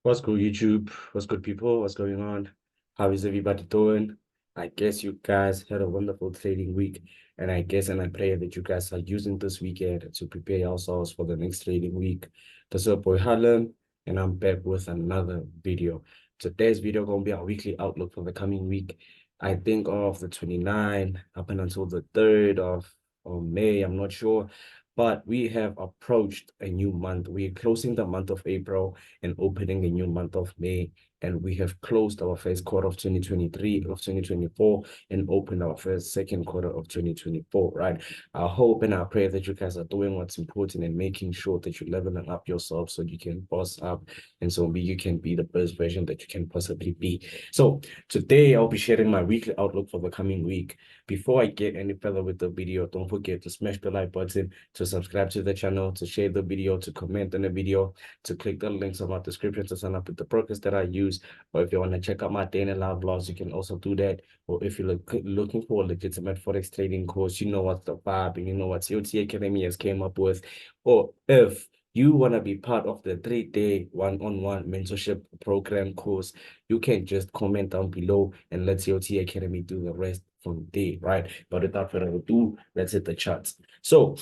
What's good, YouTube? What's good, people? What's going on? How is everybody doing? I guess you guys had a wonderful trading week, and I pray that you guys are using this weekend to prepare yourselves for the next trading week. This is your boy Harlem, and I'm back with another video. Today's video gonna be our weekly outlook for the coming week. I think of the 29th up and until the 3rd of May. I'm not sure. But we have approached a new month. We're closing the month of April and opening a new month of May. And we have closed our first quarter of 2024 and opened our second quarter of 2024, right? I hope and I pray that you guys are doing what's important and making sure that you're leveling up yourself so you can boss up and so you can be the best version that you can possibly be. So today I'll be sharing my weekly outlook for the coming week. Before I get any further with the video, don't forget to smash the like button, to subscribe to the channel, to share the video, to comment on the video, to click the links on my description to sign up with the brokers that I use. Or if you want to check out my day and live vlogs, you can also do that. Or if you're looking for a legitimate Forex trading course, you know what's the vibe and you know what COT Academy has came up with. Or if you want to be part of the 3-day one-on-one mentorship program course, you can just comment down below and let COT Academy do the rest from there, right? But without further ado, let's hit the charts. So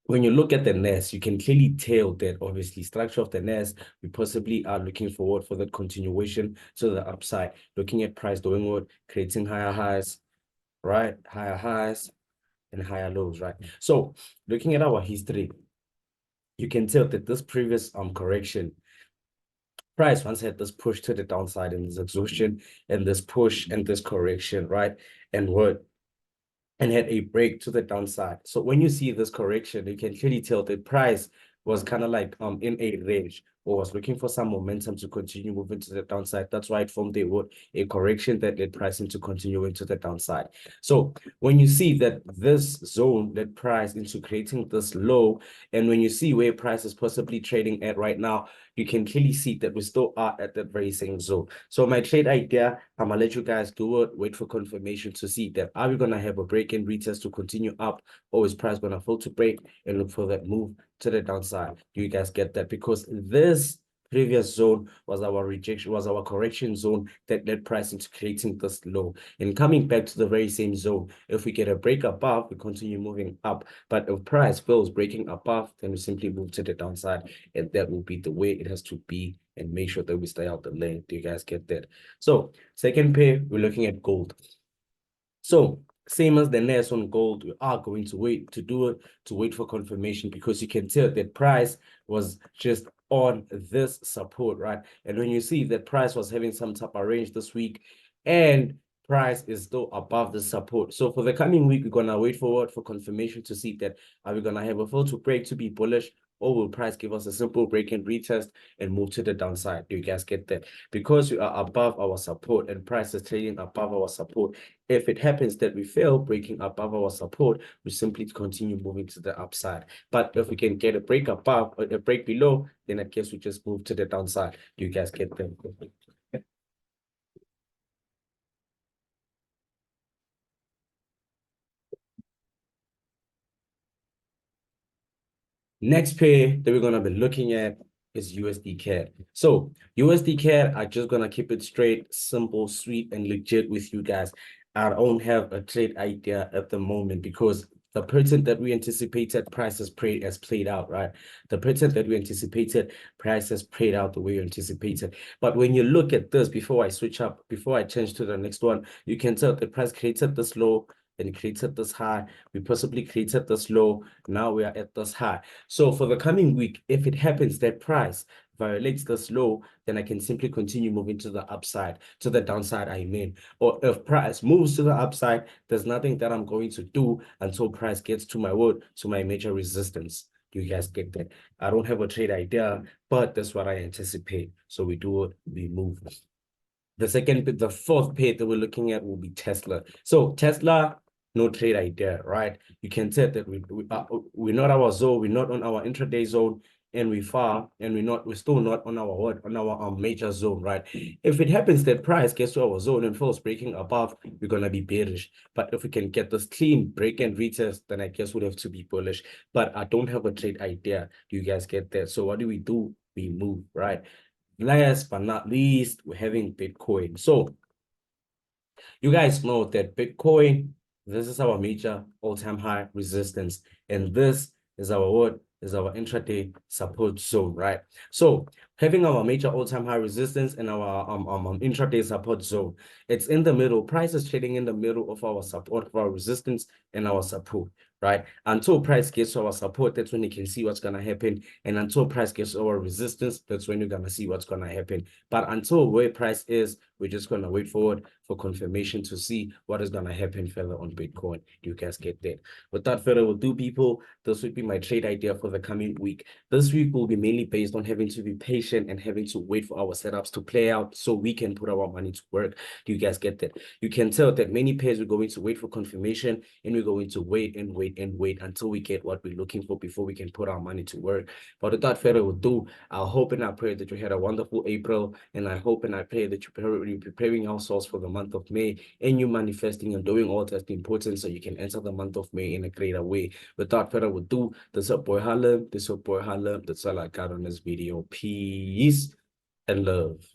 when you look at the nest, you can clearly tell that obviously structure of the nest, we possibly are looking forward for that continuation to the upside, looking at price downward, creating higher highs, right? Higher highs and higher lows, right? So looking at our history, you can tell that this previous correction, price once had this push to the downside and this exhaustion and this push and this correction, right? And had a break to the downside. So when you see this correction, you can clearly tell the price was kind of like in a range or was looking for some momentum to continue moving to the downside. That's why it formed a correction that led pricing to continue into the downside. So when you see that this zone led price into creating this low, and when you see where price is possibly trading at right now, you can clearly see that we still are at that very same zone. So my trade idea, I'm gonna let you guys do it, wait for confirmation to see that are we gonna have a break and retest to continue up, or is price gonna fall to break and look for that move to the downside? Do you guys get that? Because this previous zone was our rejection, was our correction zone that led price into creating this low and coming back to the very same zone. If we get a break above, we continue moving up. But if price fails breaking above, then we simply move to the downside, and that will be the way it has to be. And make sure that we stay out the lane. Do you guys get that? So second pair, we're looking at gold. So same as the nest on gold, we are going to wait for confirmation, because you can tell that price was just on this support, right? And when you see that price was having some type of range this week and price is still above the support. So for the coming week, we're gonna wait for confirmation to see that are we gonna have a fall to break to be bullish, or will price give us a simple break and retest and move to the downside? Do you guys get that? Because we are above our support and price is trading above our support, if it happens that we fail breaking above our support, we simply continue moving to the upside. But if we can get a break above or a break below, then I guess we just move to the downside. Do you guys get them? Next pair that we're going to be looking at is USD CAD. So USD CAD, I'm just going to keep it straight, simple, sweet, and legit with you guys. I don't have a trade idea at the moment, because the pattern that we anticipated, price has played out, right? The pattern that we anticipated, price has played out the way you anticipated. But when you look at this, before I change to the next one, you can tell the price created this low and created this high. We possibly created this low. Now we are at this high. So for the coming week, if it happens that price violates this low, then I can simply continue moving to the upside, to the downside, I mean. Or if price moves to the upside, there's nothing that I'm going to do until price gets to my major resistance. Do you guys get that? I don't have a trade idea, but that's what I anticipate. So we do it, we move. The fourth pair that we're looking at will be Tesla. So Tesla, no trade idea, right? You can tell that we're not our zone, we're not on our intraday zone, and we're still not on our major zone, right? If it happens that price gets to our zone and falls breaking above, we're gonna be bearish. But if we can get this clean break and retest, then I guess we'd have to be bullish. But I don't have a trade idea. Do you guys get that? So what do? We move, right? last but not least, we're having Bitcoin. So you guys know that Bitcoin, this is our major all-time high resistance. And this is our what? Is our intraday support zone, right? So having our major all-time high resistance and our intraday support zone, it's in the middle. Price is trading in the middle of our support, of our resistance and our support, right? Until price gets to our support, that's when you can see what's gonna happen. And until price gets to our resistance, that's when you're gonna see what's gonna happen. But until where price is, we're just gonna wait for it for confirmation to see what is gonna happen further on Bitcoin. Do you guys get that? Without further ado, people, this would be my trade idea for the coming week. This week will be mainly based on having to be patient and having to wait for our setups to play out so we can put our money to work. Do you guys get that? You can tell that many pairs are going to wait for confirmation and we're going to wait and wait and wait until we get what we're looking for before we can put our money to work. But without further ado, I hope and I pray that you had a wonderful April, and I hope and I pray that you're preparing ourselves for the month of May and you manifesting and doing all that's important so you can enter the month of May in a greater way. Without further ado, this is your boy Harlem. This is your boy Harlem. That's all I got on this video. Peace and love.